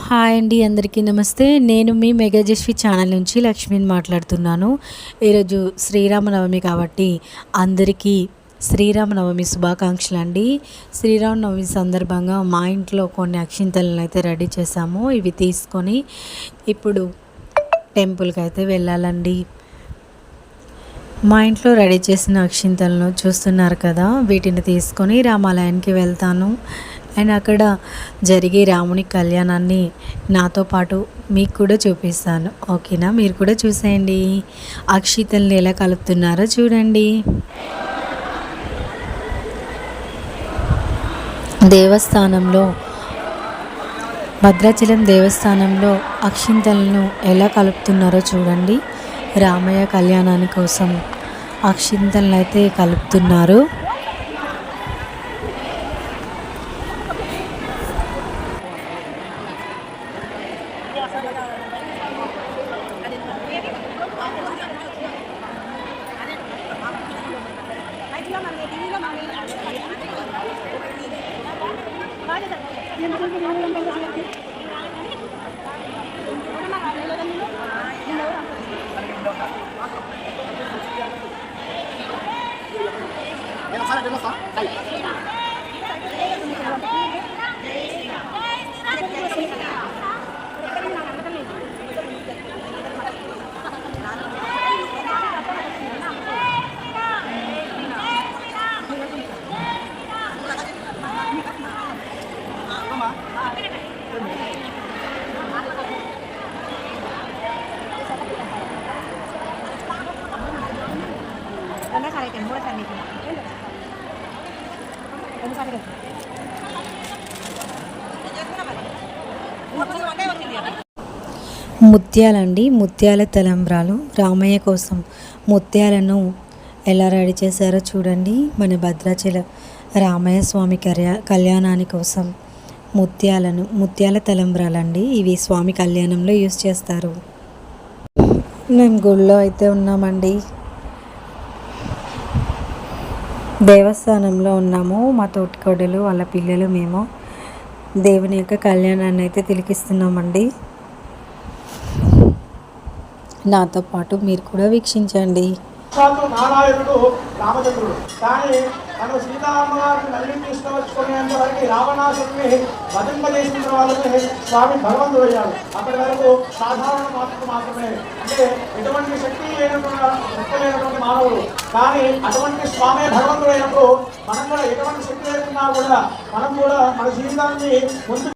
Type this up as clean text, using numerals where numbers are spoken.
Hi అండి, అందరికీ నమస్తే. నేను మీ మెగాజస్వి ఛానల్ నుంచి లక్ష్మిని మాట్లాడుతున్నాను. ఈరోజు శ్రీరామనవమి కాబట్టి అందరికీ శ్రీరామనవమి శుభాకాంక్షలు అండి. శ్రీరామనవమి సందర్భంగా మా ఇంట్లో కొన్ని అక్షింతలను అయితే రెడీ చేశాము. ఇవి తీసుకొని ఇప్పుడు టెంపుల్కి అయితే వెళ్ళాలండి. మా ఇంట్లో రెడీ చేసిన అక్షింతలను చూస్తున్నారు కదా, వీటిని తీసుకొని రామాలయానికి వెళ్తాను. అండ్ అక్కడ జరిగే రాముని కళ్యాణాన్ని నాతో పాటు మీకు కూడా చూపిస్తాను. ఓకేనా? మీరు కూడా చూసేయండి. అక్షింతల్ని ఎలా కలుపుతున్నారో చూడండి. దేవస్థానంలో భద్రాచలం దేవస్థానంలో అక్షింతలను ఎలా కలుపుతున్నారో చూడండి. రామయ్య కళ్యాణాని కోసం అక్షింతలను అయితే కలుపుతున్నారు. ముత్యాలండి, ముత్యాల తలంబ్రాలు. రామయ్య కోసం ముత్యాలను ఎలా రెడీ చేశారో చూడండి. మన భద్రాచల రామయ్య స్వామి కళ్యాణాని కోసం ముత్యాల తలంబ్రాలండి. ఇవి స్వామి కళ్యాణంలో యూజ్ చేస్తారు. మేము గుళ్ళో అయితే ఉన్నామండి, దేవస్థానంలో ఉన్నాము. మా తోటికోడలు వాళ్ళ పిల్లలు మేము దేవుని యొక్క కళ్యాణాన్ని అయితే తిలకిస్తున్నామండి. నాతో పాటు మీరు కూడా వీక్షించండి. నారాయణుడు రామచంద్రుడు కానీ తను సీతారామవారిని మళ్ళీ తీసుకువచ్చుకునేంత వరకు రావణాసుడిని వధింపజేసిన వాళ్ళని స్వామి భగవంతుడు అయ్యాడు. అప్పటి వరకు సాధారణ మాతృకు మాత్రమే, అంటే ఎటువంటి శక్తి లేనటువంటి మానవుడు. కానీ అటువంటి స్వామి భగవంతుడు అయినప్పుడు మనం కూడా ఎటువంటి శక్తి లేకున్నా కూడా మనం కూడా మన జీవితాన్ని ముందు